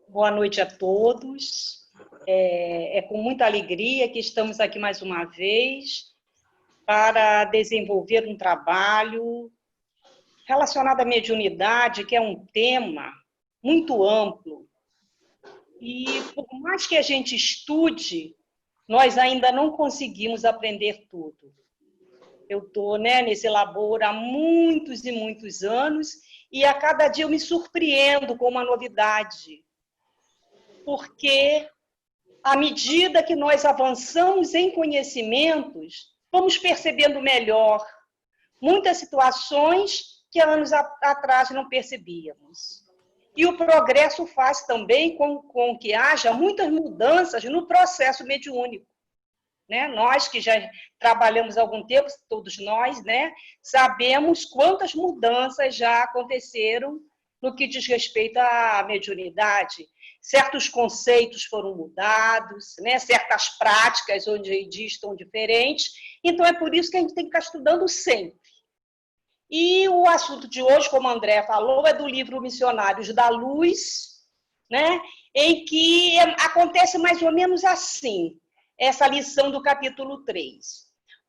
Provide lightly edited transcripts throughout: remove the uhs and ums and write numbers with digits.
Boa noite a todos. É com muita alegria que estamos aqui mais uma vez para desenvolver um trabalho relacionado à mediunidade, que é um tema muito amplo. E por mais que a gente estude, nós ainda não conseguimos aprender tudo. Eu estou nesse labor há muitos e muitos anos e a cada dia eu me surpreendo com uma novidade. Porque, à medida que nós avançamos em conhecimentos, vamos percebendo melhor muitas situações que anos atrás não percebíamos. E o progresso faz também com que haja muitas mudanças no processo mediúnico. Nós que já trabalhamos há algum tempo, todos nós, sabemos quantas mudanças já aconteceram no que diz respeito à mediunidade. Certos conceitos foram mudados, certas práticas hoje em dia estão diferentes, então é por isso que a gente tem que estar estudando sempre. E o assunto de hoje, como a André falou, é do livro Missionários da Luz, em que acontece mais ou menos assim, essa lição do capítulo 3.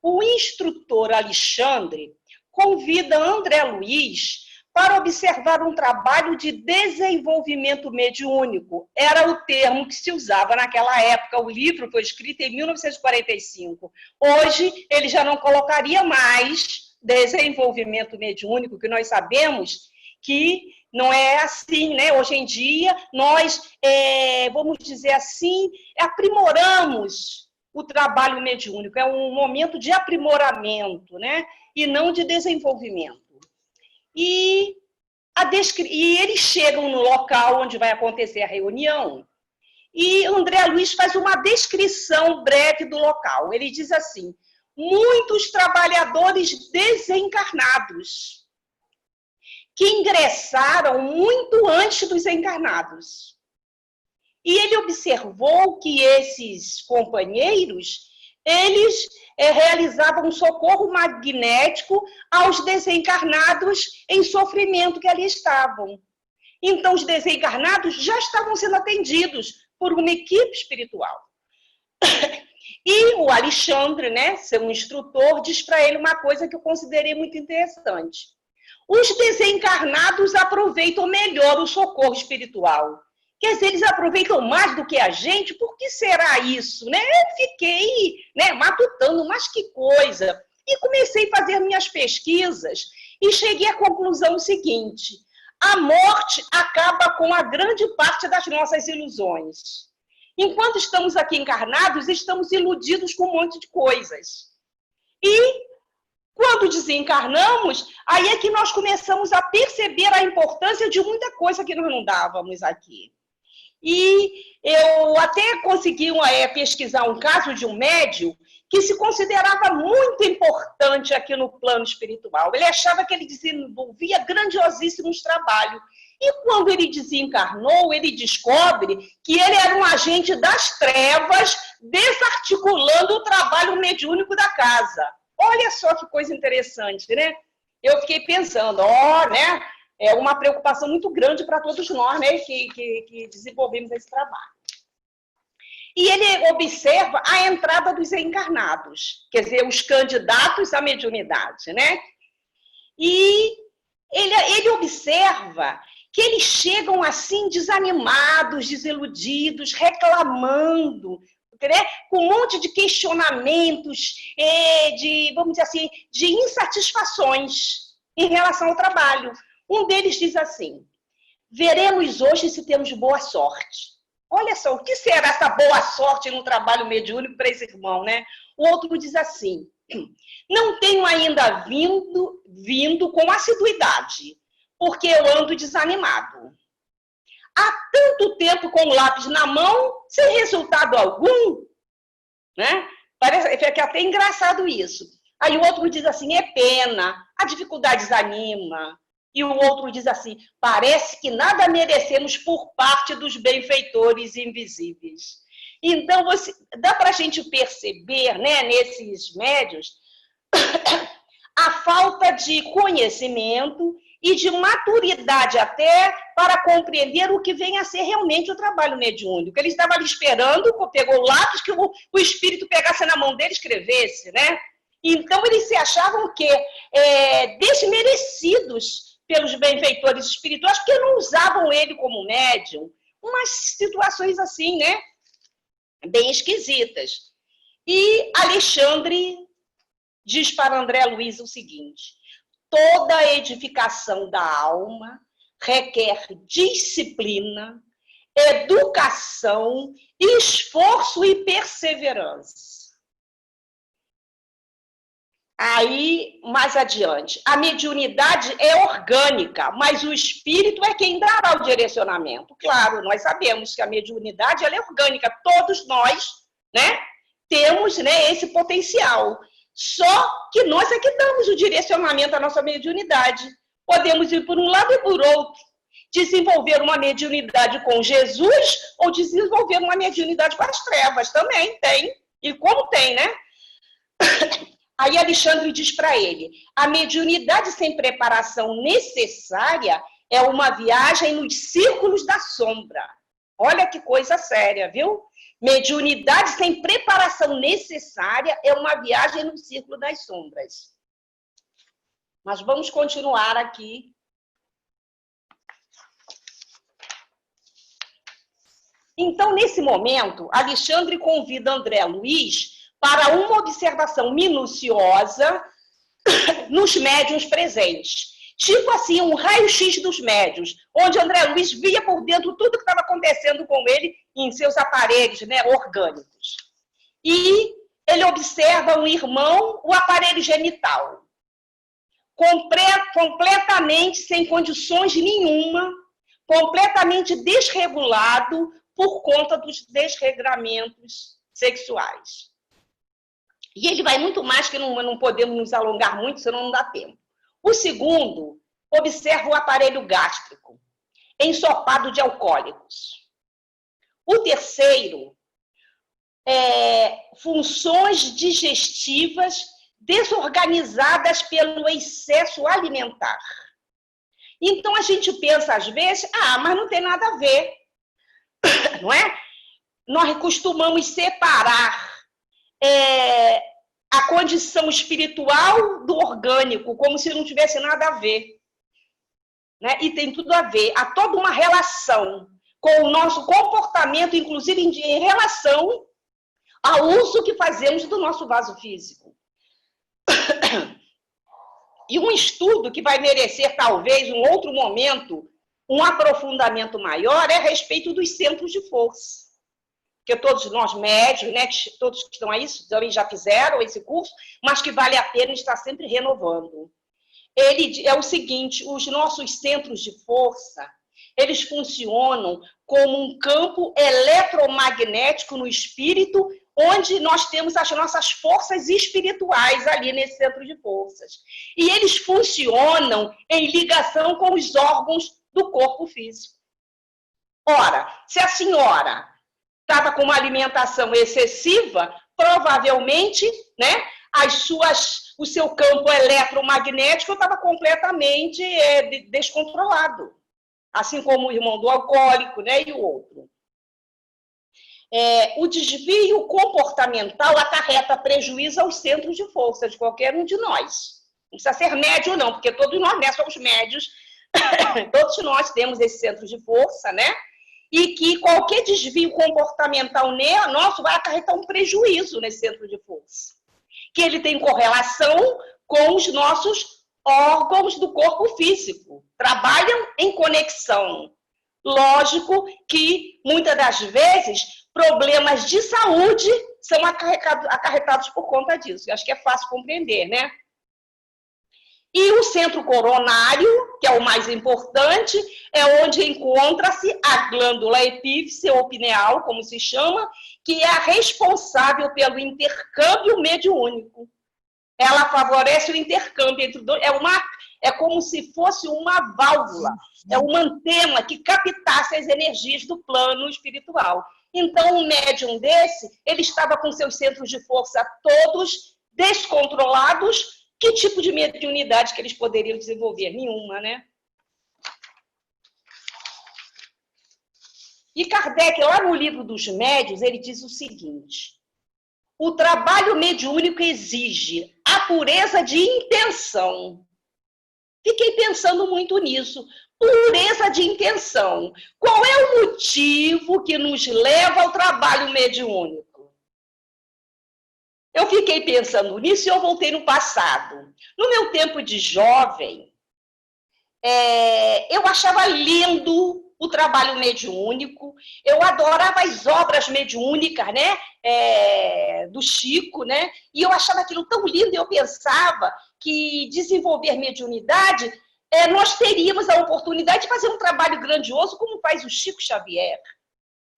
O instrutor Alexandre convida André Luiz para observar um trabalho de desenvolvimento mediúnico. Era o termo que se usava naquela época. O livro foi escrito em 1945. Hoje, ele já não colocaria mais desenvolvimento mediúnico, que nós sabemos que não é assim, Hoje em dia, nós, vamos dizer assim, aprimoramos o trabalho mediúnico. É um momento de aprimoramento, e não de desenvolvimento. E eles chegam no local onde vai acontecer a reunião e André Luiz faz uma descrição breve do local. Ele diz assim: muitos trabalhadores desencarnados que ingressaram muito antes dos encarnados. E ele observou que esses companheiros, eles realizavam um socorro magnético aos desencarnados em sofrimento que ali estavam. Então, os desencarnados já estavam sendo atendidos por uma equipe espiritual. E o Alexandre, seu instrutor, diz para ele uma coisa que eu considerei muito interessante. Os desencarnados aproveitam melhor o socorro espiritual. Quer dizer, eles aproveitam mais do que a gente. Por que será isso? Eu fiquei matutando, mas que coisa. E comecei a fazer minhas pesquisas e cheguei à conclusão seguinte: a morte acaba com a grande parte das nossas ilusões. Enquanto estamos aqui encarnados, estamos iludidos com um monte de coisas. E quando desencarnamos, aí é que nós começamos a perceber a importância de muita coisa que nós não dávamos aqui. E eu até consegui pesquisar um caso de um médium que se considerava muito importante aqui no plano espiritual. Ele achava que ele desenvolvia grandiosíssimos trabalhos. E quando ele desencarnou, ele descobre que ele era um agente das trevas, desarticulando o trabalho mediúnico da casa. Olha só que coisa interessante, Eu fiquei pensando, é uma preocupação muito grande para todos nós, que desenvolvemos esse trabalho. E ele observa a entrada dos encarnados, quer dizer, os candidatos à mediunidade, E ele observa que eles chegam assim desanimados, desiludidos, reclamando, com um monte de questionamentos, vamos dizer assim, de insatisfações em relação ao trabalho. Um deles diz assim: veremos hoje se temos boa sorte. Olha só, o que será essa boa sorte no trabalho mediúnico para esse irmão, O outro diz assim: não tenho ainda vindo com assiduidade, porque eu ando desanimado. Há tanto tempo com o lápis na mão, sem resultado algum, Parece que é até engraçado isso. Aí o outro diz assim: é pena, a dificuldade desanima. E o outro diz assim: parece que nada merecemos por parte dos benfeitores invisíveis. Então, dá para a gente perceber, nesses médiuns, a falta de conhecimento e de maturidade até para compreender o que vem a ser realmente o trabalho mediúnico. Ele estava ali esperando, pegou o lápis, que o espírito pegasse na mão dele e escrevesse, né? Então, eles se achavam o quê? Desmerecidos pelos benfeitores espirituais, porque não usavam ele como médium. Umas situações assim, né? Bem esquisitas. E Alexandre diz para André Luiz o seguinte: toda edificação da alma requer disciplina, educação, esforço e perseverança. Aí, mais adiante, a mediunidade é orgânica, mas o espírito é quem dará o direcionamento. Claro, nós sabemos que a mediunidade ela é orgânica, todos nós, né, temos, né, esse potencial. Só que nós é que damos o direcionamento à nossa mediunidade. Podemos ir por um lado e por outro. Desenvolver uma mediunidade com Jesus ou desenvolver uma mediunidade com as trevas. Também tem. E como tem, né? Aí Alexandre diz para ele: a mediunidade sem preparação necessária é uma viagem nos círculos da sombra. Olha que coisa séria, viu? Mediunidade sem preparação necessária é uma viagem no círculo das sombras. Mas vamos continuar aqui. Então, nesse momento, Alexandre convida André Luiz para uma observação minuciosa nos médiuns presentes. Tipo assim, um raio-x dos médiuns, onde André Luiz via por dentro tudo que estava acontecendo com ele em seus aparelhos, né, orgânicos. E ele observa um irmão, o aparelho genital, completamente sem condições nenhuma, completamente desregulado por conta dos desregramentos sexuais. E ele vai muito mais, que não podemos nos alongar muito, senão não dá tempo. O segundo, observa o aparelho gástrico, ensopado de alcoólicos. O terceiro, funções digestivas desorganizadas pelo excesso alimentar. Então, a gente pensa, às vezes, mas não tem nada a ver, não é? Nós costumamos separar a condição espiritual do orgânico, como se não tivesse nada a ver. Né? E tem tudo a ver. Há toda uma relação com o nosso comportamento, inclusive em relação ao uso que fazemos do nosso vaso físico. E um estudo que vai merecer, talvez, um outro momento, um aprofundamento maior, é a respeito dos centros de força. Porque todos nós médios, né, todos que estão aí também já fizeram esse curso, mas que vale a pena estar sempre renovando. Ele é o seguinte: os nossos centros de força, eles funcionam como um campo eletromagnético no espírito, onde nós temos as nossas forças espirituais ali nesse centro de forças. E eles funcionam em ligação com os órgãos do corpo físico. Ora, se a senhora estava com uma alimentação excessiva, provavelmente, né, o seu campo eletromagnético estava completamente descontrolado. Assim como o irmão do alcoólico, né, e o outro. O desvio comportamental acarreta prejuízo aos centros de força de qualquer um de nós. Não precisa ser médio, não, porque todos nós, né, somos médios, todos nós temos esse centro de força, né? E que qualquer desvio comportamental nosso vai acarretar um prejuízo nesse centro de força. Que ele tem correlação com os nossos órgãos do corpo físico. Trabalham em conexão. Lógico que, muitas das vezes, problemas de saúde são acarretados por conta disso. Eu acho que é fácil compreender, né? E o centro coronário, que é o mais importante, é onde encontra-se a glândula epífice ou pineal, como se chama, que é a responsável pelo intercâmbio mediúnico. Ela favorece o intercâmbio entre dois. É como se fosse uma válvula, é uma antena que captasse as energias do plano espiritual. Então, um médium desse, ele estava com seus centros de força todos descontrolados. Que tipo de mediunidade que eles poderiam desenvolver? Nenhuma, né? E Kardec, lá no livro dos médiuns, ele diz o seguinte: o trabalho mediúnico exige a pureza de intenção. Fiquei pensando muito nisso. Pureza de intenção. Qual é o motivo que nos leva ao trabalho mediúnico? Eu fiquei pensando nisso e eu voltei no passado. No meu tempo de jovem, eu achava lindo o trabalho mediúnico, eu adorava as obras mediúnicas, né, do Chico, né, e eu achava aquilo tão lindo, e eu pensava que desenvolver mediunidade, nós teríamos a oportunidade de fazer um trabalho grandioso, como faz o Chico Xavier.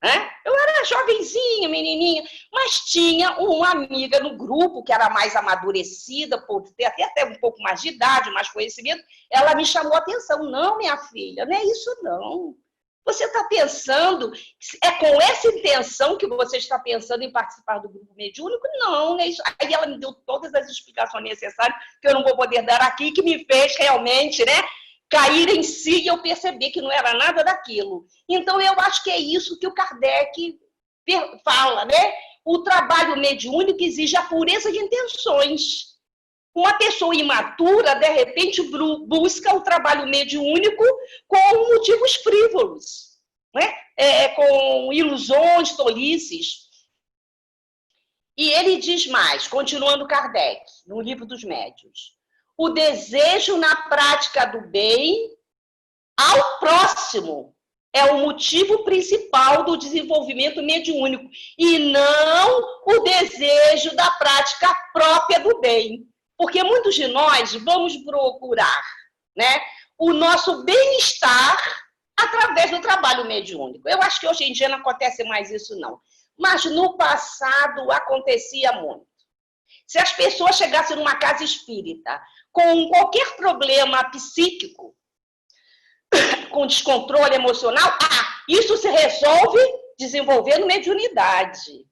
Né? Eu era jovenzinha, menininha, mas tinha uma amiga no grupo que era mais amadurecida, por ter até um pouco mais de idade, mais conhecimento. Ela me chamou a atenção. Não, minha filha, não é isso não. Você está pensando, é com essa intenção que você está pensando em participar do grupo mediúnico? Não, né? Aí ela me deu todas as explicações necessárias, que eu não vou poder dar aqui, que me fez realmente, né, cair em si e eu perceber que não era nada daquilo. Então, eu acho que é isso que o Kardec fala, né? O trabalho mediúnico exige a pureza de intenções. Uma pessoa imatura, de repente, busca o trabalho mediúnico com motivos frívolos, né? Com ilusões, tolices. E ele diz mais, continuando Kardec, no livro dos médiuns: o desejo na prática do bem ao próximo é o motivo principal do desenvolvimento mediúnico, e não o desejo da prática própria do bem. Porque muitos de nós vamos procurar, né, o nosso bem-estar através do trabalho mediúnico. Eu acho que hoje em dia não acontece mais isso, não. Mas no passado acontecia muito. Se as pessoas chegassem numa casa espírita com qualquer problema psíquico, com descontrole emocional, isso se resolve desenvolvendo mediunidade.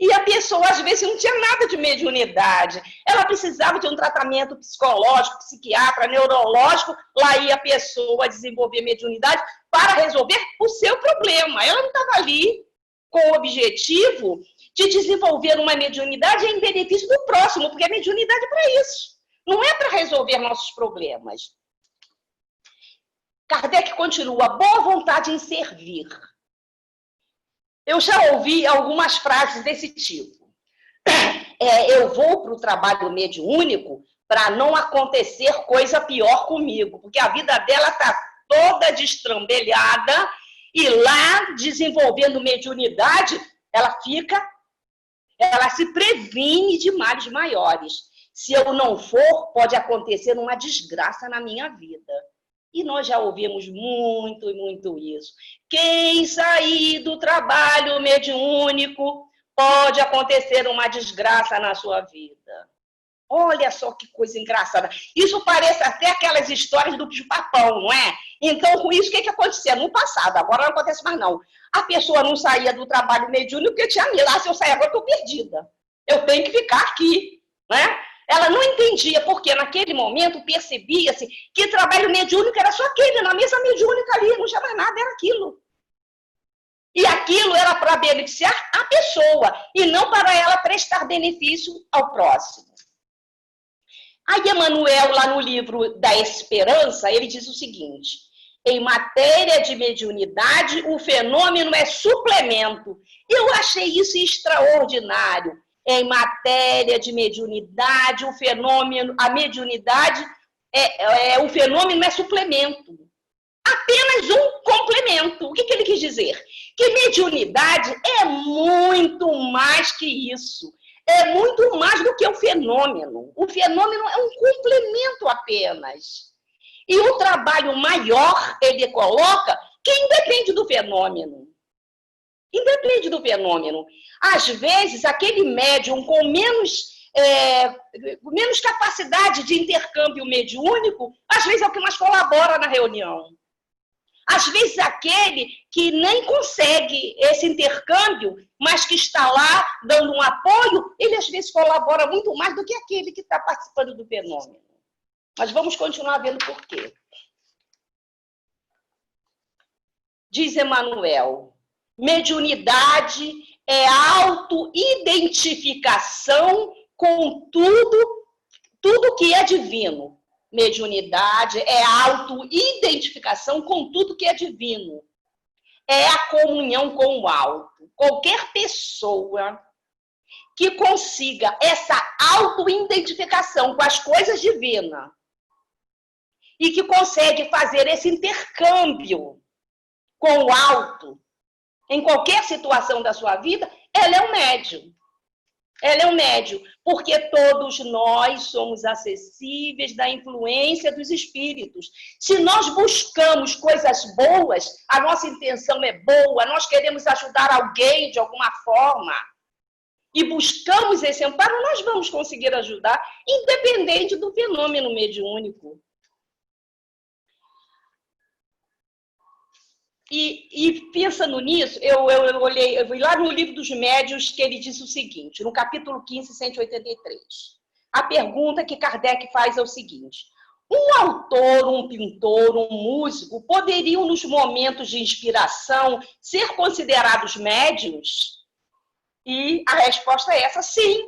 E a pessoa, às vezes, não tinha nada de mediunidade. Ela precisava de um tratamento psicológico, psiquiatra, neurológico. Lá ia a pessoa desenvolver mediunidade para resolver o seu problema. Ela não estava ali com o objetivo de desenvolver uma mediunidade em benefício do próximo, porque a mediunidade é para isso. Não é para resolver nossos problemas. Kardec continua: boa vontade em servir. Eu já ouvi algumas frases desse tipo. Eu vou para o trabalho mediúnico para não acontecer coisa pior comigo, porque a vida dela está toda destrambelhada e lá, desenvolvendo mediunidade, ela se previne de males maiores. Se eu não for, pode acontecer uma desgraça na minha vida. E nós já ouvimos muito e muito isso. Quem sair do trabalho mediúnico, pode acontecer uma desgraça na sua vida. Olha só que coisa engraçada. Isso parece até aquelas histórias do bicho-papão, não é? Então, com isso, o que acontecia? No passado, agora não acontece mais não. A pessoa não saía do trabalho mediúnico porque tinha medo. Se eu sair agora, eu estou perdida. Eu tenho que ficar aqui, né? Ela não entendia, porque naquele momento percebia-se que trabalho mediúnico era só aquele, na mesa mediúnica ali, não tinha mais nada, era aquilo. E aquilo era para beneficiar a pessoa, e não para ela prestar benefício ao próximo. Aí Emmanuel, lá no livro da Esperança, ele diz o seguinte: em matéria de mediunidade, o fenômeno é suplemento. Eu achei isso extraordinário. Em matéria de mediunidade, o fenômeno, a mediunidade, o fenômeno é suplemento. Apenas um complemento. O que ele quis dizer? Que mediunidade é muito mais que isso. É muito mais do que o fenômeno. O fenômeno é um complemento apenas. E o trabalho maior, ele coloca, que independe do fenômeno. Independe do fenômeno. Às vezes, aquele médium com menos capacidade de intercâmbio mediúnico, às vezes é o que mais colabora na reunião. Às vezes, aquele que nem consegue esse intercâmbio, mas que está lá dando um apoio, ele às vezes colabora muito mais do que aquele que está participando do fenômeno. Mas vamos continuar vendo por quê. Diz Emmanuel: Mediunidade é auto-identificação com tudo que é divino. Mediunidade é auto-identificação com tudo que é divino. É a comunhão com o alto. Qualquer pessoa que consiga essa auto-identificação com as coisas divinas e que consegue fazer esse intercâmbio com o alto em qualquer situação da sua vida, ela é um médium. Ela é um médium, porque todos nós somos acessíveis da influência dos espíritos. Se nós buscamos coisas boas, a nossa intenção é boa, nós queremos ajudar alguém de alguma forma, e buscamos esse amparo, nós vamos conseguir ajudar, independente do fenômeno mediúnico. E pensando nisso, eu fui lá no livro dos médiuns, que ele diz o seguinte, no capítulo 15, 183. A pergunta que Kardec faz é o seguinte: um autor, um pintor, um músico, poderiam, nos momentos de inspiração, ser considerados médiuns? E a resposta é essa: sim.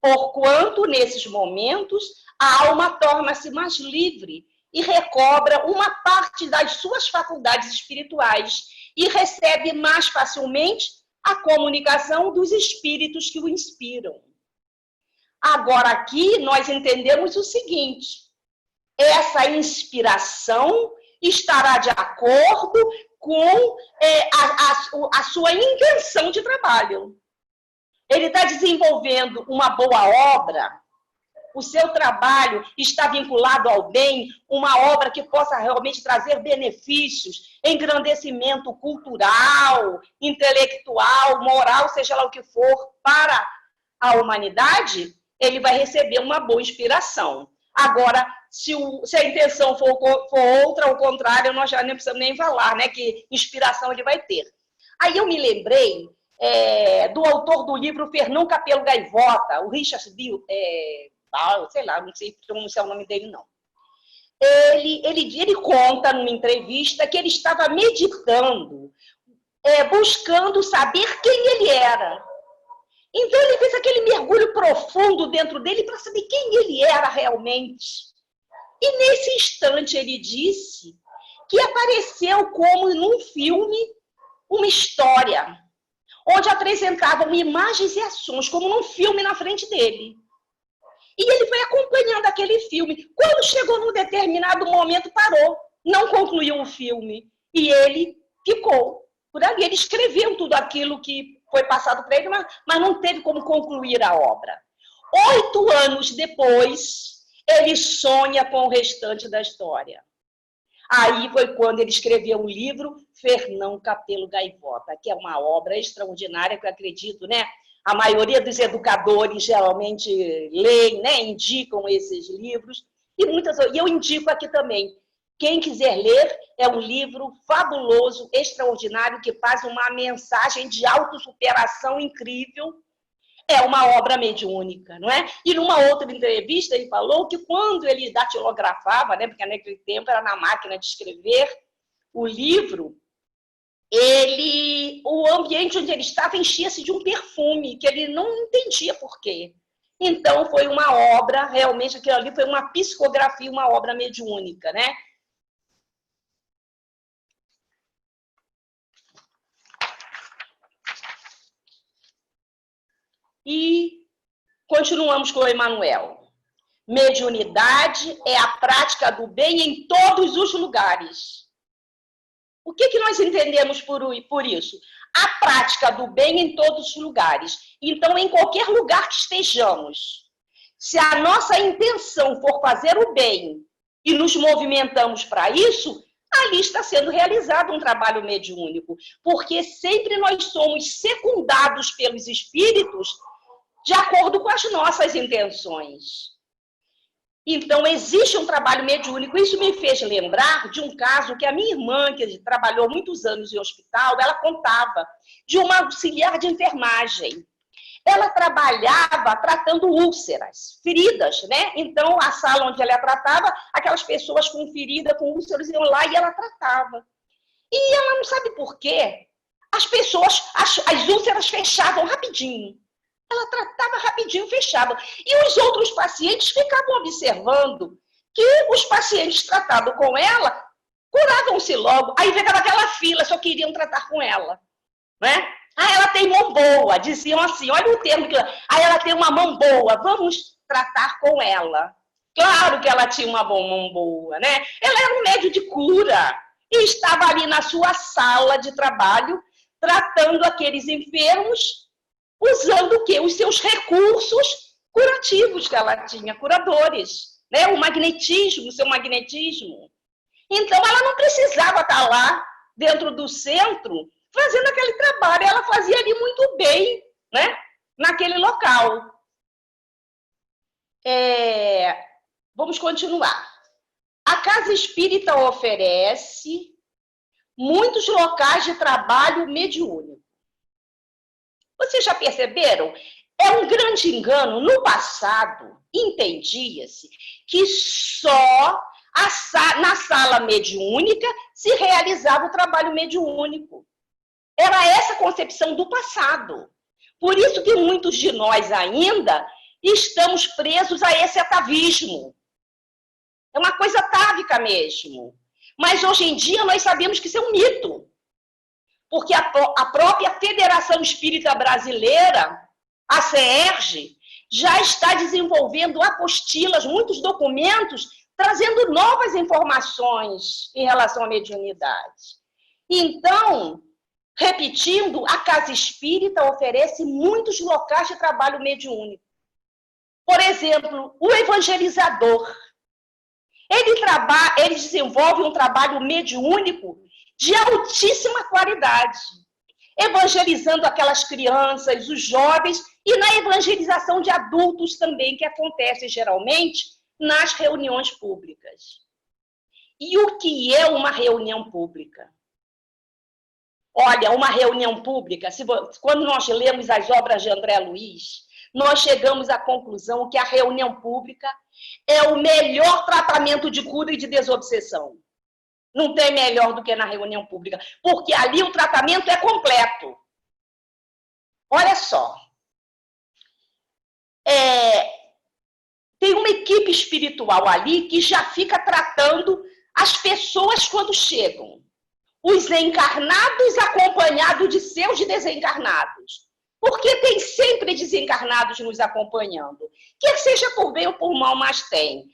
Porquanto, nesses momentos, a alma torna-se mais livre e recobra uma parte das suas faculdades espirituais e recebe mais facilmente a comunicação dos espíritos que o inspiram. Agora, aqui, nós entendemos o seguinte: essa inspiração estará de acordo com a sua intenção de trabalho. Ele está desenvolvendo uma boa obra, o seu trabalho está vinculado ao bem, uma obra que possa realmente trazer benefícios, engrandecimento cultural, intelectual, moral, seja lá o que for, para a humanidade, ele vai receber uma boa inspiração. Agora, se a intenção for outra, ao contrário, nós já nem precisamos nem falar, né, que inspiração ele vai ter. Aí eu me lembrei do autor do livro Fernão Capelo Gaivota, o Richard sei lá, não sei pronunciar o nome dele, não. Ele conta numa entrevista que ele estava meditando, buscando saber quem ele era. Então, ele fez aquele mergulho profundo dentro dele para saber quem ele era realmente. E, nesse instante, ele disse que apareceu como num filme uma história, onde apresentavam imagens e ações, como num filme na frente dele. E ele foi acompanhando aquele filme. Quando chegou num determinado momento, parou. Não concluiu o filme. E ele ficou por ali. Ele escreveu tudo aquilo que foi passado para ele, mas não teve como concluir a obra. 8 anos depois, ele sonha com o restante da história. Aí foi quando ele escreveu o livro Fernão Capelo Gaivota, que é uma obra extraordinária, que eu acredito, né? A maioria dos educadores geralmente leem, né, indicam esses livros, e eu indico aqui também. Quem quiser ler, é um livro fabuloso, extraordinário, que faz uma mensagem de autossuperação incrível. É uma obra mediúnica, não é? E numa outra entrevista ele falou que quando ele datilografava, né, porque naquele tempo era na máquina de escrever, o livro, o ambiente onde ele estava enchia-se de um perfume, que ele não entendia por quê. Então, foi uma obra, realmente, aquilo ali foi uma psicografia, uma obra mediúnica, né? E continuamos com o Emmanuel. Mediunidade é a prática do bem em todos os lugares. O que nós entendemos por isso? A prática do bem em todos os lugares. Então, em qualquer lugar que estejamos, se a nossa intenção for fazer o bem e nos movimentamos para isso, ali está sendo realizado um trabalho mediúnico, porque sempre nós somos secundados pelos espíritos de acordo com as nossas intenções. Então, existe um trabalho mediúnico. Isso me fez lembrar de um caso que a minha irmã, que trabalhou muitos anos em hospital, ela contava de uma auxiliar de enfermagem. Ela trabalhava tratando úlceras, feridas, né? Então, a sala onde ela tratava, aquelas pessoas com ferida, com úlceras, iam lá e ela tratava. E ela não sabe por quê. as pessoas, as úlceras fechavam rapidinho. Ela tratava rapidinho, fechava. E os outros pacientes ficavam observando que os pacientes tratados com ela curavam-se logo. Aí ficava aquela fila, só queriam tratar com ela, né? Ah, ela tem mão boa, diziam assim, olha o termo que... Ah, ela tem uma mão boa, vamos tratar com ela. Claro que ela tinha uma mão boa, né? Ela era um médium de cura e estava ali na sua sala de trabalho, tratando aqueles enfermos, usando o quê? Os seus recursos curativos que ela tinha, curadores, né? O magnetismo, o seu magnetismo. Então, ela não precisava estar lá, dentro do centro, fazendo aquele trabalho. Ela fazia ali muito bem, né? Naquele local. Vamos continuar. A Casa Espírita oferece muitos locais de trabalho mediúnico. Vocês já perceberam? É um grande engano. No passado, entendia-se que só na sala mediúnica se realizava o trabalho mediúnico. Era essa a concepção do passado. Por isso que muitos de nós ainda estamos presos a esse atavismo. É uma coisa atávica mesmo. Mas hoje em dia nós sabemos que isso é um mito. Porque a própria Federação Espírita Brasileira, a CERJ, já está desenvolvendo apostilas, muitos documentos, trazendo novas informações em relação à mediunidade. Então, repetindo, a Casa Espírita oferece muitos locais de trabalho mediúnico. Por exemplo, o evangelizador. Ele desenvolve um trabalho mediúnico de altíssima qualidade, evangelizando aquelas crianças, os jovens, e na evangelização de adultos também, que acontece geralmente nas reuniões públicas. E o que é uma reunião pública? Olha, uma reunião pública, quando nós lemos as obras de André Luiz, nós chegamos à conclusão que a reunião pública é o melhor tratamento de cura e de desobsessão. Não tem melhor do que na reunião pública, porque ali o tratamento é completo. Olha só. Tem uma equipe espiritual ali que já fica tratando as pessoas quando chegam. Os encarnados acompanhados de seus desencarnados. Porque tem sempre desencarnados nos acompanhando. Quer seja por bem ou por mal, mas tem.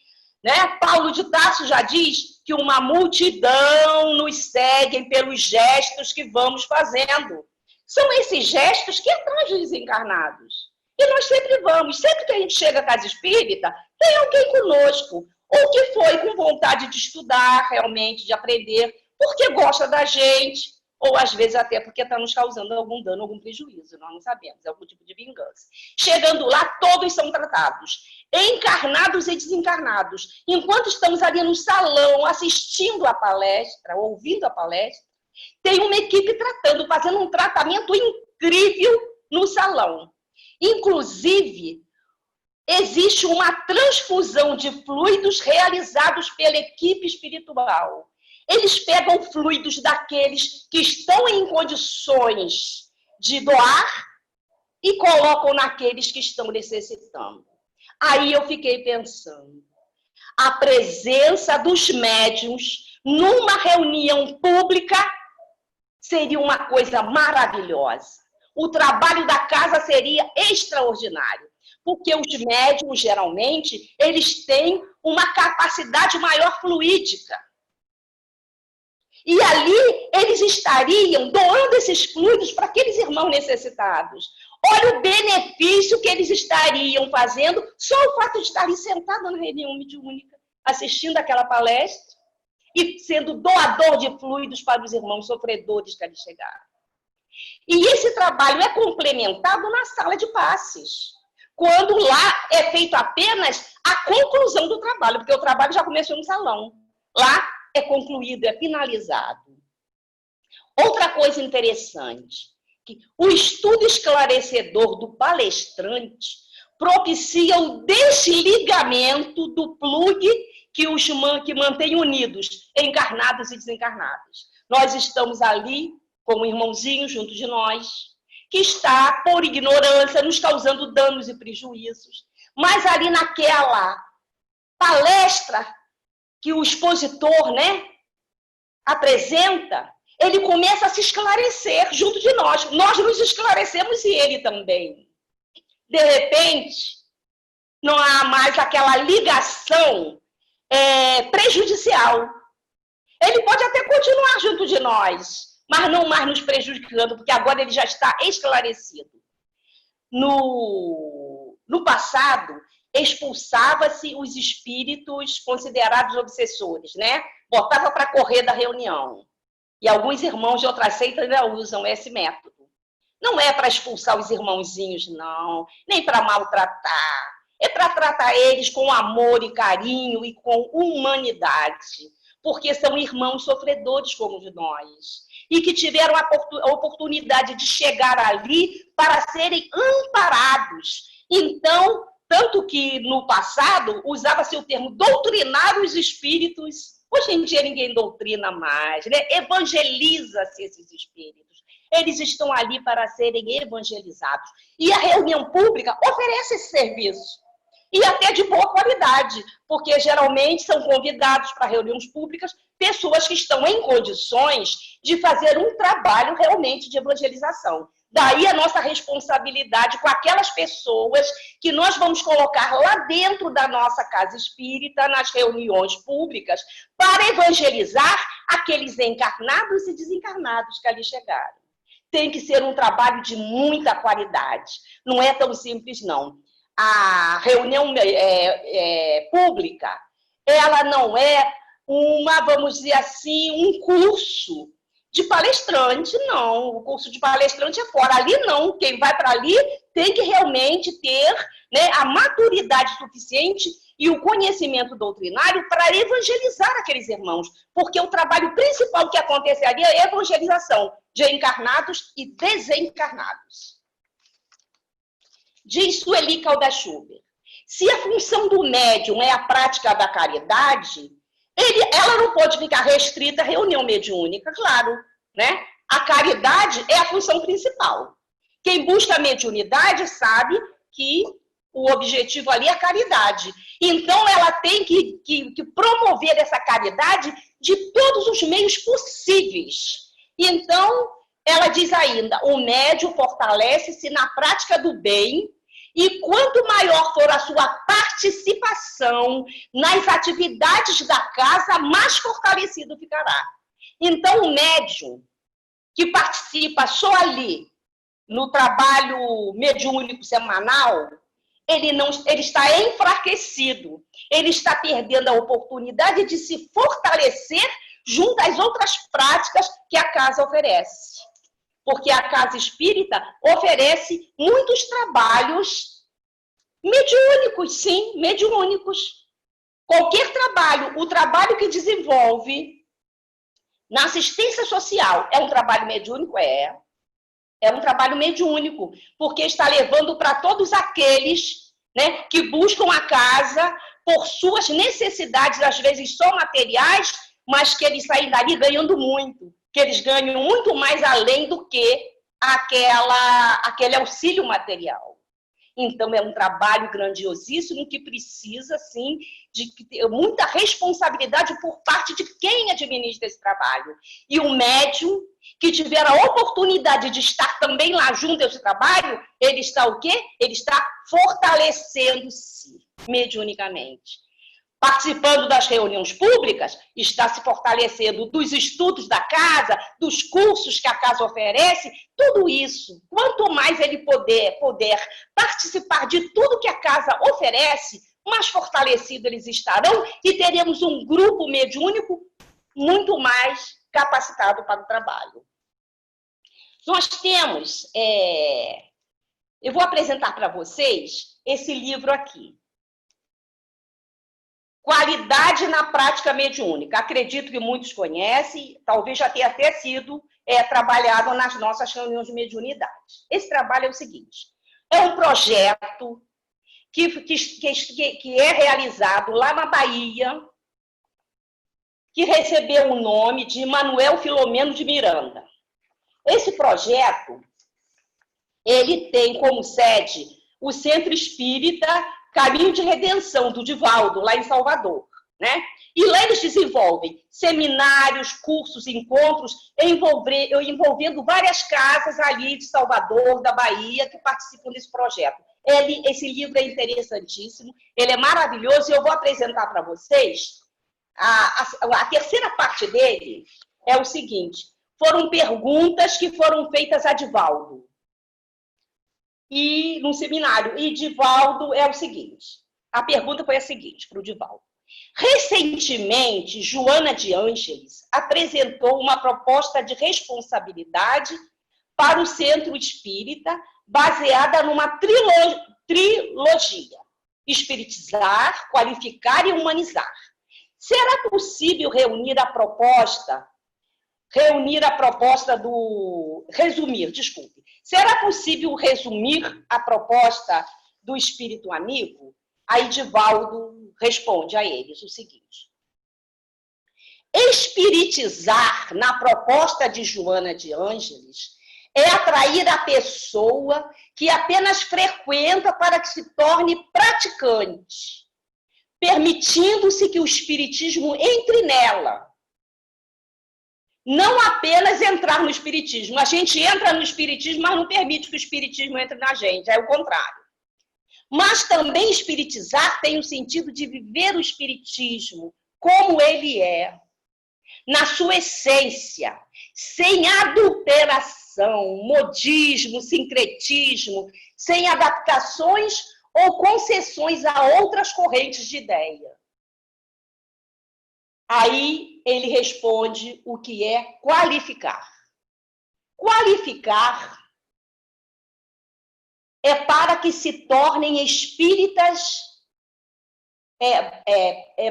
Né? Paulo de Tarso já diz que uma multidão nos segue pelos gestos que vamos fazendo. São esses gestos que atraem os desencarnados. E nós sempre vamos. Sempre que a gente chega à Casa Espírita, tem alguém conosco. Ou que foi com vontade de estudar, realmente, de aprender, porque gosta da gente, ou às vezes até porque está nos causando algum dano, algum prejuízo, nós não sabemos, é algum tipo de vingança. Chegando lá, todos são tratados, encarnados e desencarnados. Enquanto estamos ali no salão, assistindo a palestra, ouvindo a palestra, tem uma equipe tratando, fazendo um tratamento incrível no salão. Inclusive, existe uma transfusão de fluidos realizados pela equipe espiritual. Eles pegam fluidos daqueles que estão em condições de doar e colocam naqueles que estão necessitando. Aí eu fiquei pensando, a presença dos médiuns numa reunião pública seria uma coisa maravilhosa. O trabalho da casa seria extraordinário, porque os médiuns, geralmente, eles têm uma capacidade maior fluídica. E ali eles estariam doando esses fluidos para aqueles irmãos necessitados. Olha o benefício que eles estariam fazendo só o fato de estarem sentados na reunião mediúnica, assistindo aquela palestra e sendo doador de fluidos para os irmãos sofredores que ali chegaram. E esse trabalho é complementado na sala de passes, quando lá é feito apenas a conclusão do trabalho, porque o trabalho já começou no salão. Lá é concluído, é finalizado. Outra coisa interessante, que o estudo esclarecedor do palestrante propicia o desligamento do plug que mantém unidos encarnados e desencarnados. Nós estamos ali como irmãozinho junto de nós, que está, por ignorância, nos causando danos e prejuízos. Mas ali naquela palestra que o expositor, né, apresenta, ele começa a se esclarecer junto de nós. Nós nos esclarecemos e ele também. De repente, não há mais aquela ligação prejudicial. Ele pode até continuar junto de nós, mas não mais nos prejudicando, porque agora ele já está esclarecido. No passado, expulsava-se os espíritos considerados obsessores, né? Botava para correr da reunião. E alguns irmãos de outras seitas ainda usam esse método. Não é para expulsar os irmãozinhos, não, nem para maltratar. É para tratar eles com amor e carinho e com humanidade, porque são irmãos sofredores como de nós, e que tiveram a oportunidade de chegar ali para serem amparados. Então, tanto que no passado usava-se o termo doutrinar os espíritos. Hoje em dia ninguém doutrina mais, né? Evangeliza-se esses espíritos. Eles estão ali para serem evangelizados. E a reunião pública oferece esse serviço. E até de boa qualidade, porque geralmente são convidados para reuniões públicas pessoas que estão em condições de fazer um trabalho realmente de evangelização. Daí a nossa responsabilidade com aquelas pessoas que nós vamos colocar lá dentro da nossa casa espírita, nas reuniões públicas, para evangelizar aqueles encarnados e desencarnados que ali chegaram. Tem que ser um trabalho de muita qualidade. Não é tão simples, não. A reunião pública, ela não é vamos dizer assim, um curso de palestrante, não. O curso de palestrante é fora. Ali não. Quem vai para ali tem que realmente ter, né, a maturidade suficiente e o conhecimento doutrinário para evangelizar aqueles irmãos. Porque o trabalho principal que acontece ali é a evangelização de encarnados e desencarnados. Diz Sueli Caldas-Schubert, se a função do médium é a prática da caridade, ela não pode ficar restrita à reunião mediúnica, claro, né? A caridade é a função principal. Quem busca a mediunidade sabe que o objetivo ali é a caridade. Então, ela tem que promover essa caridade de todos os meios possíveis. Então, ela diz ainda, o médium fortalece-se na prática do bem e quanto maior for a sua participação nas atividades da casa, mais fortalecido ficará. Então, o médium que participa só ali no trabalho mediúnico semanal, ele está enfraquecido, ele está perdendo a oportunidade de se fortalecer junto às outras práticas que a casa oferece. Porque a casa espírita oferece muitos trabalhos mediúnicos, sim, mediúnicos. Qualquer trabalho, o trabalho que desenvolve na assistência social é um trabalho mediúnico? É um trabalho mediúnico, porque está levando para todos aqueles, né, que buscam a casa por suas necessidades, às vezes só materiais, mas que eles saem dali ganhando muito. Que eles ganham muito mais além do que aquele auxílio material. Então, é um trabalho grandiosíssimo que precisa, sim, de ter muita responsabilidade por parte de quem administra esse trabalho. E o médium que tiver a oportunidade de estar também lá junto a esse trabalho, ele está o quê? Ele está fortalecendo-se mediunicamente. Participando das reuniões públicas, está se fortalecendo dos estudos da casa, dos cursos que a casa oferece, tudo isso. Quanto mais ele puder participar de tudo que a casa oferece, mais fortalecido eles estarão e teremos um grupo mediúnico muito mais capacitado para o trabalho. Nós temos, eu vou apresentar para vocês esse livro aqui. Qualidade na prática mediúnica. Acredito que muitos conhecem, talvez já tenha até sido trabalhado nas nossas reuniões de mediunidade. Esse trabalho é o seguinte, é um projeto que é realizado lá na Bahia, que recebeu o nome de Manuel Filomeno de Miranda. Esse projeto, ele tem como sede o Centro Espírita Caminho de Redenção, do Divaldo, lá em Salvador, né? E lá eles desenvolvem seminários, cursos, encontros, envolvendo várias casas ali de Salvador, da Bahia, que participam desse projeto. Esse livro é interessantíssimo, ele é maravilhoso, e eu vou apresentar para vocês. A terceira parte dele é o seguinte: foram perguntas que foram feitas a Divaldo, e num seminário. E Divaldo é o seguinte: a pergunta foi a seguinte para o Divaldo. Recentemente, Joana de Ângeles apresentou uma proposta de responsabilidade para o Centro Espírita, baseada numa trilogia: espiritizar, qualificar e humanizar. Será possível resumir a proposta do Espírito Amigo? Aí Divaldo responde a eles o seguinte: espiritizar, na proposta de Joana de Ângeles, é atrair a pessoa que apenas frequenta para que se torne praticante, permitindo-se que o espiritismo entre nela. Não apenas entrar no espiritismo. A gente entra no espiritismo, mas não permite que o espiritismo entre na gente, é o contrário. Mas também espiritizar tem o sentido de viver o espiritismo como ele é, na sua essência, sem adulteração, modismo, sincretismo, sem adaptações ou concessões a outras correntes de ideia. Aí ele responde o que é qualificar. Qualificar é para que se tornem espíritas.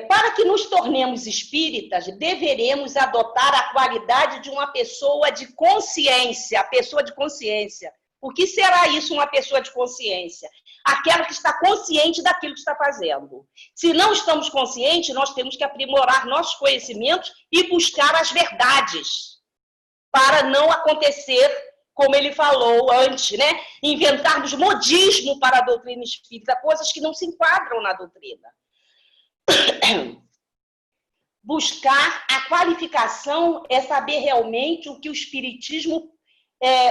Para que nos tornemos espíritas, deveremos adotar a qualidade de uma pessoa de consciência. A pessoa de consciência. O que será isso, uma pessoa de consciência? Aquela que está consciente daquilo que está fazendo. Se não estamos conscientes, nós temos que aprimorar nossos conhecimentos e buscar as verdades, para não acontecer, como ele falou antes, né? Inventarmos modismo para a doutrina espírita, coisas que não se enquadram na doutrina. Buscar a qualificação é saber realmente o que o espiritismo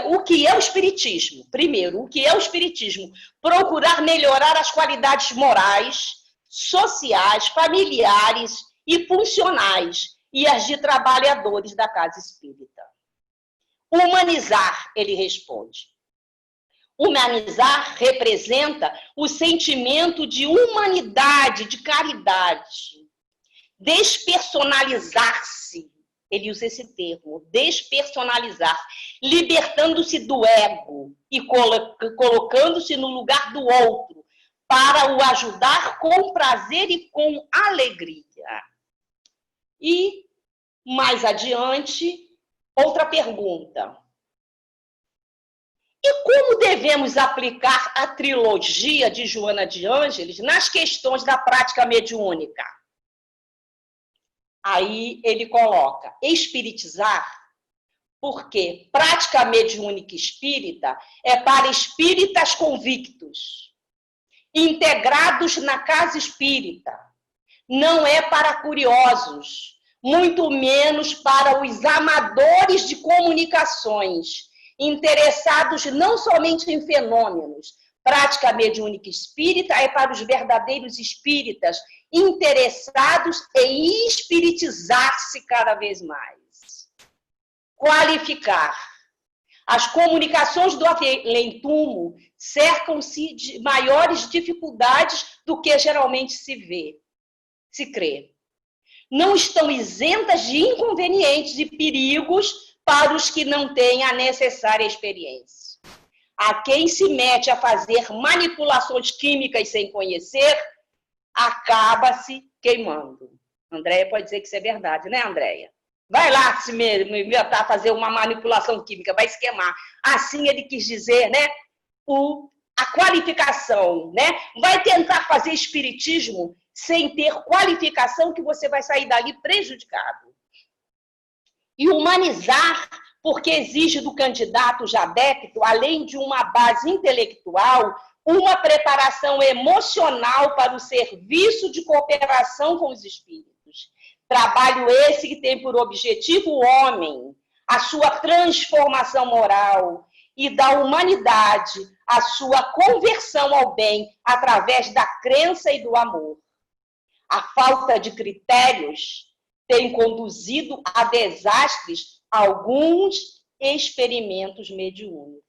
o que é o espiritismo. Primeiro, o que é o espiritismo? Procurar melhorar as qualidades morais, sociais, familiares e funcionais, e as de trabalhadores da casa espírita. Humanizar, ele responde. Humanizar representa o sentimento de humanidade, de caridade. Despersonalizar-se, ele usa esse termo, despersonalizar, libertando-se do ego e colocando-se no lugar do outro, para o ajudar com prazer e com alegria. E, mais adiante, outra pergunta. E como devemos aplicar a trilogia de Joana de Ângeles nas questões da prática mediúnica? Aí ele coloca: espiritizar, porque prática mediúnica espírita é para espíritas convictos, integrados na casa espírita. Não é para curiosos, muito menos para os amadores de comunicações, interessados não somente em fenômenos. Prática mediúnica espírita é para os verdadeiros espíritas, interessados em espiritizar-se cada vez mais. Qualificar. As comunicações do além-túmulo cercam-se de maiores dificuldades do que geralmente se crê. Não estão isentas de inconvenientes e perigos para os que não têm a necessária experiência. A quem se mete a fazer manipulações químicas sem conhecer, acaba-se queimando. Andréia pode dizer que isso é verdade, né, Andréia? Vai lá se inventar fazer uma manipulação química, vai se queimar. Assim ele quis dizer, né? A qualificação, né? Vai tentar fazer espiritismo sem ter qualificação, que você vai sair dali prejudicado. E humanizar porque exige do candidato já adepto, além de uma base intelectual, uma preparação emocional para o serviço de cooperação com os espíritos. Trabalho esse que tem por objetivo o homem, a sua transformação moral e da humanidade, a sua conversão ao bem através da crença e do amor. A falta de critérios tem conduzido a desastres alguns experimentos mediúnicos.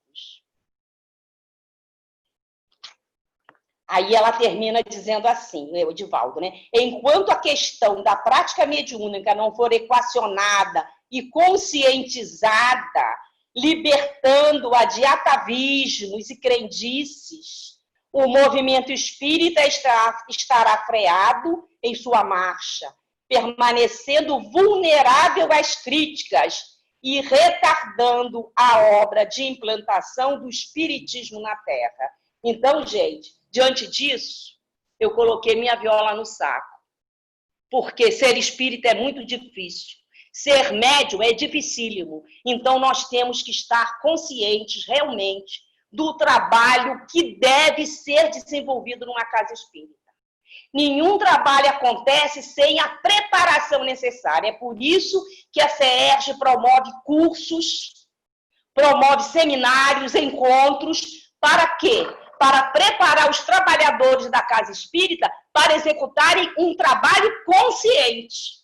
Aí ela termina dizendo assim, o Divaldo, né? Enquanto a questão da prática mediúnica não for equacionada e conscientizada, libertando-a de atavismos e crendices, o movimento espírita estará freado em sua marcha, permanecendo vulnerável às críticas e retardando a obra de implantação do espiritismo na Terra. Então, gente, diante disso, eu coloquei minha viola no saco, porque ser espírita é muito difícil. Ser médium é dificílimo. Então, nós temos que estar conscientes realmente do trabalho que deve ser desenvolvido numa casa espírita. Nenhum trabalho acontece sem a preparação necessária. É por isso que a CERJ promove cursos, promove seminários, encontros. Para quê? Para preparar os trabalhadores da casa espírita para executarem um trabalho consciente.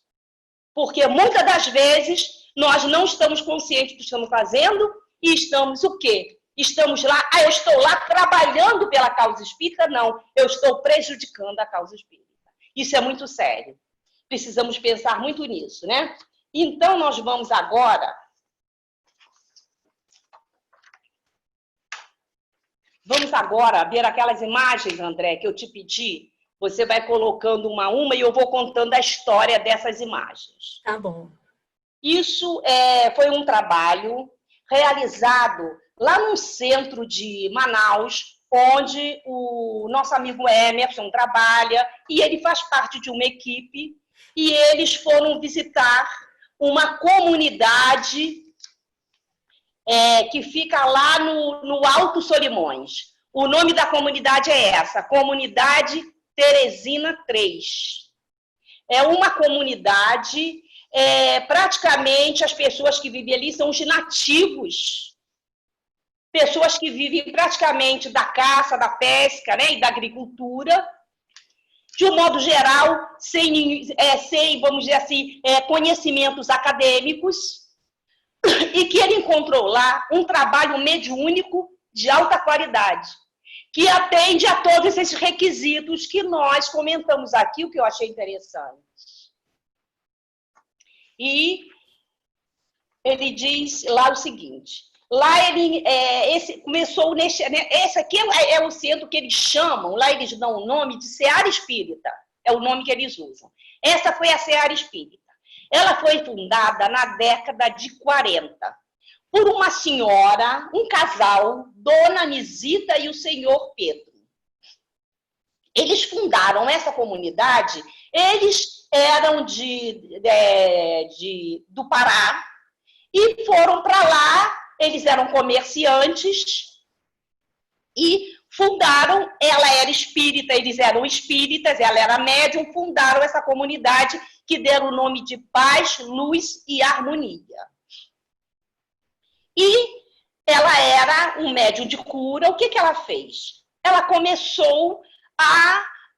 Porque muitas das vezes nós não estamos conscientes do que estamos fazendo e estamos o quê? Estamos lá, eu estou lá trabalhando pela causa espírita? Não, eu estou prejudicando a causa espírita. Isso é muito sério. Precisamos pensar muito nisso, né? Então, nós vamos agora... Vamos agora ver aquelas imagens, André, que eu te pedi. Você vai colocando uma a uma e eu vou contando a história dessas imagens. Tá bom. Isso foi um trabalho realizado lá no centro de Manaus, onde o nosso amigo Emerson trabalha, e ele faz parte de uma equipe, e eles foram visitar uma comunidade que fica lá no Alto Solimões. O nome da comunidade é essa, Comunidade Teresina 3. É uma comunidade, praticamente as pessoas que vivem ali são os nativos, pessoas que vivem praticamente da caça, da pesca, né, e da agricultura, de um modo geral, sem vamos dizer assim, conhecimentos acadêmicos, e que ele encontrou lá um trabalho mediúnico de alta qualidade, que atende a todos esses requisitos que nós comentamos aqui, o que eu achei interessante. E ele diz lá o seguinte, lá ele começou nesse aqui é o centro que eles chamam, lá eles dão o nome de Seara Espírita, é o nome que eles usam. Essa foi a Seara Espírita. Ela foi fundada na década de 40 por uma senhora, um casal, Dona Nisita e o senhor Pedro. Eles fundaram essa comunidade, eles eram do Pará e foram para lá, eles eram comerciantes e fundaram, ela era espírita, eles eram espíritas, ela era médium, fundaram essa comunidade que deram o nome de Paz, Luz e Harmonia. E ela era um médium de cura. O que ela fez? Ela começou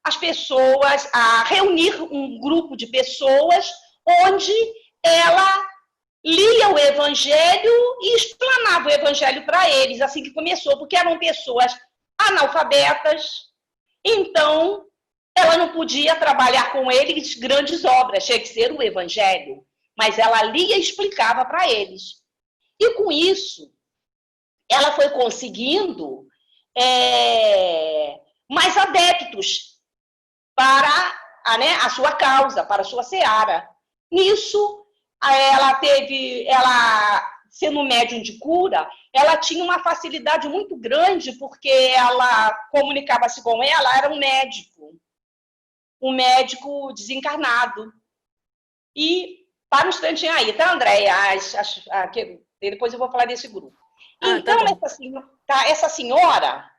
as pessoas a reunir um grupo de pessoas onde ela lia o evangelho e explanava o evangelho para eles, assim que começou, porque eram pessoas analfabetas, então ela não podia trabalhar com eles grandes obras, tinha que ser o evangelho, mas ela lia e explicava para eles. E com isso, ela foi conseguindo mais adeptos para a sua causa, para a sua seara. Nisso, ela sendo médium de cura, ela tinha uma facilidade muito grande, porque ela comunicava-se com ela, era um médico desencarnado. E Para um instantinho aí, tá, Andréia? Depois eu vou falar desse grupo. Então, essa senhora,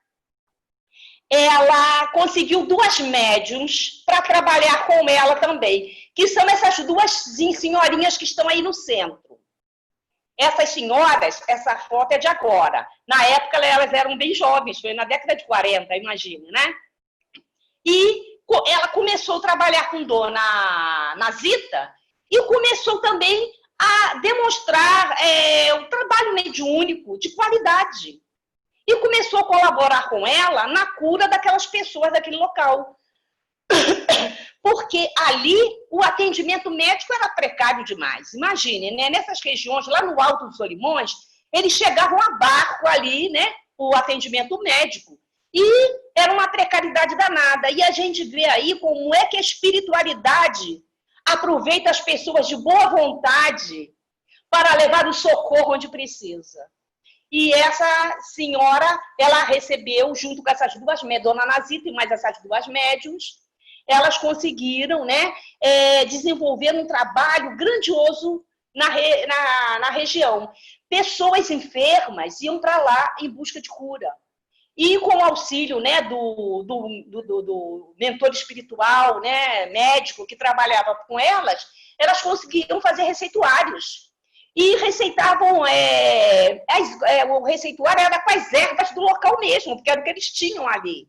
ela conseguiu 2 médiums para trabalhar com ela também, que são essas 2 senhorinhas que estão aí no centro. Essas senhoras, essa foto é de agora. Na época, elas eram bem jovens, foi na década de 40, imagina, né? E ela começou a trabalhar com Dona Nazita e começou também a demonstrar um trabalho mediúnico de qualidade. E começou a colaborar com ela na cura daquelas pessoas daquele local. Porque ali o atendimento médico era precário demais. Imagine, né? Nessas regiões, lá no Alto dos Solimões, eles chegavam a barco ali, né? O atendimento médico. E era uma precariedade danada. E a gente vê aí como é que a espiritualidade aproveita as pessoas de boa vontade para levar o socorro onde precisa. E essa senhora, ela recebeu, junto com essas 2 médiums, Dona Nazita e mais essas 2 médiums, elas conseguiram, né, desenvolver um trabalho grandioso na região. Pessoas enfermas iam para lá em busca de cura. E com o auxílio, né, do mentor espiritual, né, médico, que trabalhava com elas, elas conseguiam fazer receituários. E receitavam, o receituário era com as ervas do local mesmo, porque era o que eles tinham ali.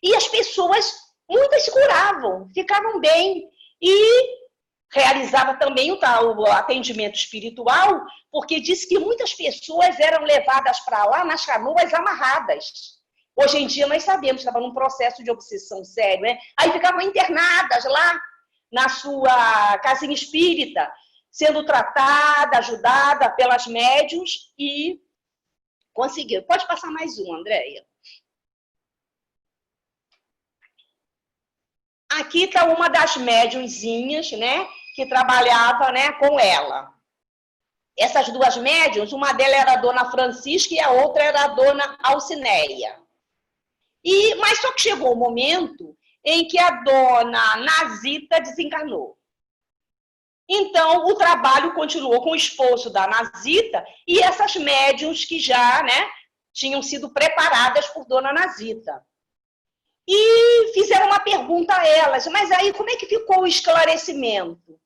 E as pessoas, muitas se curavam, ficavam bem. E realizava também o atendimento espiritual, porque disse que muitas pessoas eram levadas para lá nas canoas amarradas. Hoje em dia nós sabemos que estava num processo de obsessão sério, né? Aí ficavam internadas lá na sua casinha espírita, sendo tratada, ajudada pelas médiuns e conseguiu. Pode passar mais um, Andréia. Aqui está uma das médiunzinhas, né, que trabalhava, né, com ela. Essas 2 médiuns, uma delas era a Dona Francisca e a outra era a Dona Alcineia. Mas só que chegou o momento em que a Dona Nazita desencarnou. Então, o trabalho continuou com o esforço da Nazita e essas médiuns que já, né, tinham sido preparadas por Dona Nazita. E fizeram uma pergunta a elas, mas aí como é que ficou o esclarecimento?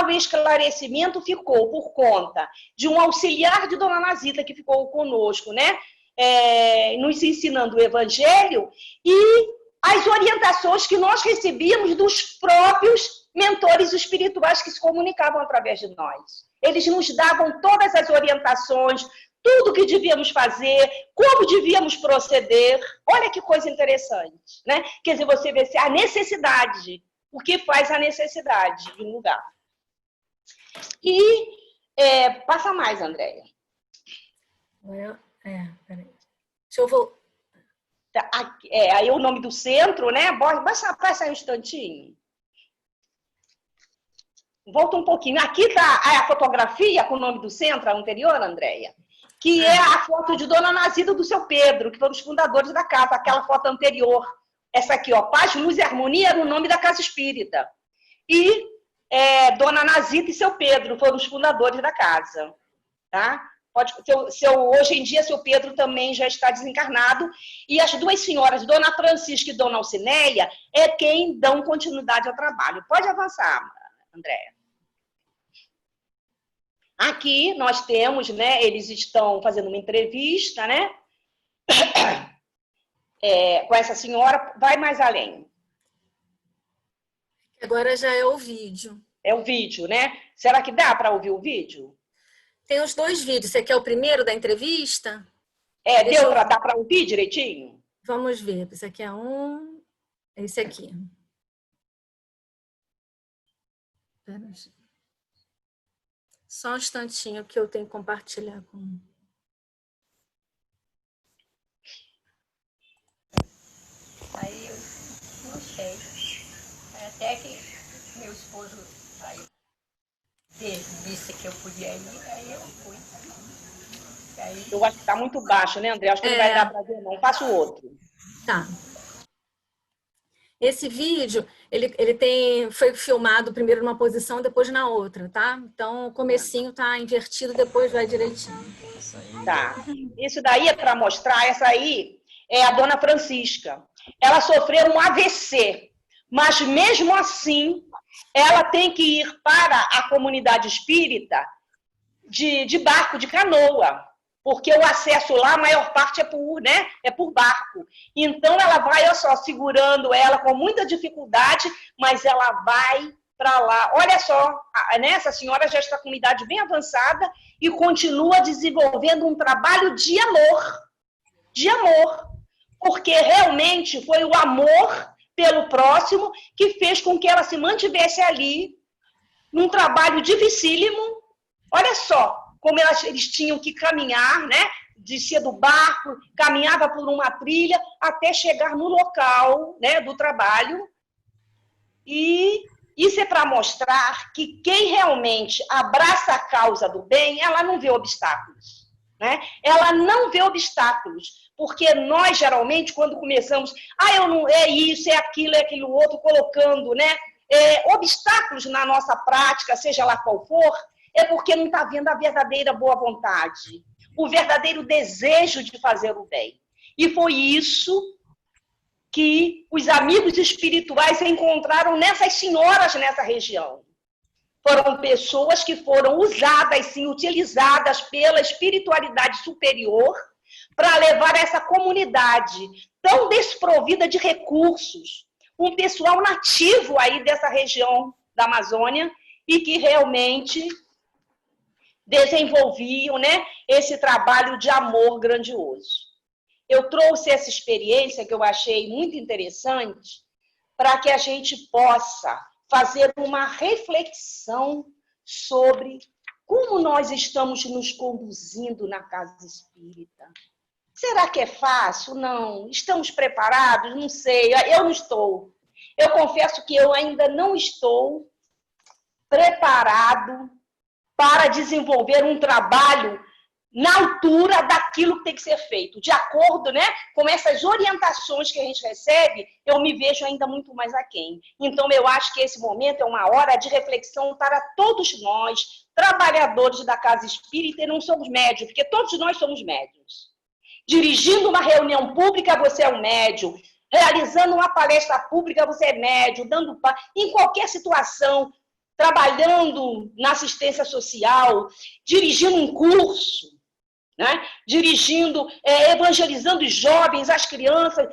O esclarecimento ficou por conta de um auxiliar de Dona Nazita que ficou conosco, né, nos ensinando o Evangelho e as orientações que nós recebíamos dos próprios mentores espirituais que se comunicavam através de nós. Eles nos davam todas as orientações, tudo que devíamos fazer, como devíamos proceder. Olha que coisa interessante, né? Quer dizer, você vê a necessidade, o que faz a necessidade de um lugar. E passa mais, Andréia. Peraí. Deixa eu voltar. Aí o nome do centro, né? Passa aí um instantinho. Volta um pouquinho. Aqui está a fotografia com o nome do centro, a anterior, Andréia, que é a foto de Dona Nazida do seu Pedro, que foram os fundadores da casa, aquela foto anterior. Essa aqui, ó, Paz, Luz e Harmonia, era o nome da casa espírita. E Dona Nazita e seu Pedro foram os fundadores da casa. Tá? Hoje em dia, seu Pedro também já está desencarnado. E as 2 senhoras, Dona Francisca e Dona Alcineia, é quem dão continuidade ao trabalho. Pode avançar, Andréia. Aqui nós temos, né, eles estão fazendo uma entrevista, né, com essa senhora, vai mais além. Agora já é o vídeo. É o vídeo, né? Será que dá para ouvir o vídeo? Tem os 2 vídeos. Você quer o primeiro da entrevista? Dá para ouvir direitinho? Vamos ver. Esse aqui é um... Esse aqui. Espera, só um instantinho que eu tenho que compartilhar com... Aí eu não sei. Até que meu esposo aí disse que eu podia ir, aí eu fui. Aí... Eu acho que está muito baixo, né, André? Acho que não vai dar para ver, não. Faça o outro. Tá. Esse vídeo, foi filmado primeiro numa posição, depois na outra, tá? Então, o comecinho tá invertido, depois vai direitinho. Tá. Isso daí é para mostrar, essa aí é a dona Francisca. Ela sofreu um AVC, mas mesmo assim, ela tem que ir para a comunidade espírita de barco, de canoa, porque o acesso lá, a maior parte é por barco. Então, ela vai, olha só, segurando ela com muita dificuldade, mas ela vai para lá. Olha só, essa senhora já está com uma idade bem avançada e continua desenvolvendo um trabalho de amor, porque realmente foi o amor pelo próximo que fez com que ela se mantivesse ali, num trabalho dificílimo. Olha só como eles tinham que caminhar, né? Descia do barco, caminhava por uma trilha até chegar no local, né, do trabalho. E isso é para mostrar que quem realmente abraça a causa do bem, ela não vê obstáculos, né? Ela não vê obstáculos, porque nós, geralmente, quando começamos, eu não, é isso, é aquilo outro, colocando, né, obstáculos na nossa prática, seja lá qual for, é porque não está vendo a verdadeira boa vontade, o verdadeiro desejo de fazer o bem. E foi isso que os amigos espirituais encontraram nessas senhoras nessa região. Foram pessoas que foram usadas, sim, utilizadas pela espiritualidade superior para levar essa comunidade tão desprovida de recursos, um pessoal nativo aí dessa região da Amazônia e que realmente desenvolviam, né, esse trabalho de amor grandioso. Eu trouxe essa experiência que eu achei muito interessante para que a gente possa fazer uma reflexão sobre como nós estamos nos conduzindo na casa espírita. Será que é fácil? Não. Estamos preparados? Não sei. Eu não estou. Eu confesso que eu ainda não estou preparado para desenvolver um trabalho na altura daquilo que tem que ser feito. De acordo, né, com essas orientações que a gente recebe, eu me vejo ainda muito mais aquém. Então, eu acho que esse momento é uma hora de reflexão para todos nós, trabalhadores da casa espírita, e não somos médios, porque todos nós somos médios. Dirigindo uma reunião pública, você é um médium. Realizando uma palestra pública, você é médium. Em qualquer situação, trabalhando na assistência social, dirigindo um curso, né? Dirigindo, evangelizando os jovens, as crianças,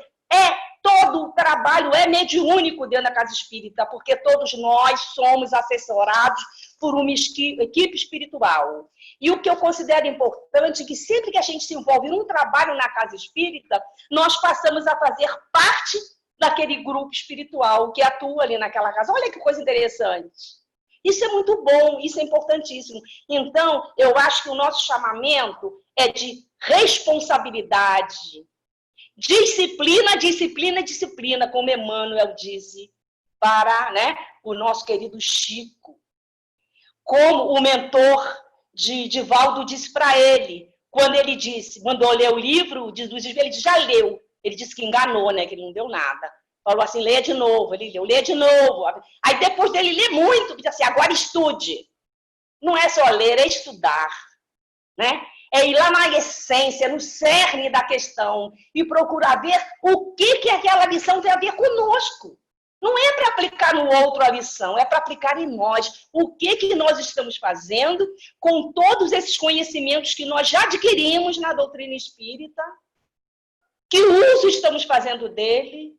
todo o trabalho é mediúnico dentro da casa espírita, porque todos nós somos assessorados por uma equipe espiritual. E o que eu considero importante é que sempre que a gente se envolve num trabalho na casa espírita, nós passamos a fazer parte daquele grupo espiritual que atua ali naquela casa. Olha que coisa interessante. Isso é muito bom, isso é importantíssimo. Então, eu acho que o nosso chamamento é de responsabilidade, disciplina, disciplina, disciplina, como Emmanuel disse para, né, o nosso querido Chico. Como o mentor de Divaldo disse para ele, quando ele mandou ler o livro dos Espíritos, ele já leu. Ele disse que enganou, né, que ele não deu nada. Falou assim, leia de novo. Ele leu, leia de novo. Aí depois dele ler muito, disse assim, agora estude. Não é só ler, é estudar, né? É ir lá na essência, no cerne da questão e procurar ver o que aquela lição tem a ver conosco. Não é para aplicar no outro a lição, é para aplicar em nós. O que nós estamos fazendo com todos esses conhecimentos que nós já adquirimos na doutrina espírita? Que uso estamos fazendo dele?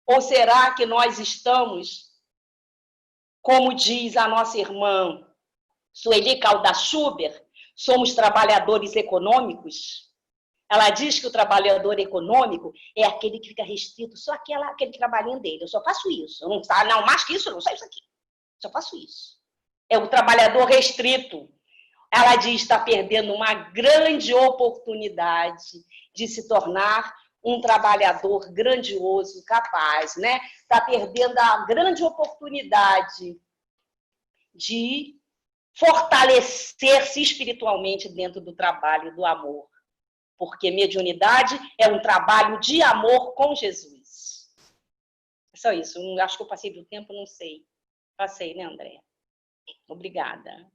Ou será que nós estamos, como diz a nossa irmã Sueli Caldas-Schubert, somos trabalhadores econômicos? Ela diz que o trabalhador econômico é aquele que fica restrito só aquele trabalhinho dele. Eu só faço isso. Eu não, mais que isso, eu não sei isso aqui. Só faço isso. É o trabalhador restrito. Ela diz que está perdendo uma grande oportunidade de se tornar um trabalhador grandioso, capaz, né? Está perdendo a grande oportunidade de fortalecer-se espiritualmente dentro do trabalho do amor. Porque mediunidade é um trabalho de amor com Jesus. Só isso. Acho que eu passei do tempo, não sei. Passei, né, André? Obrigada.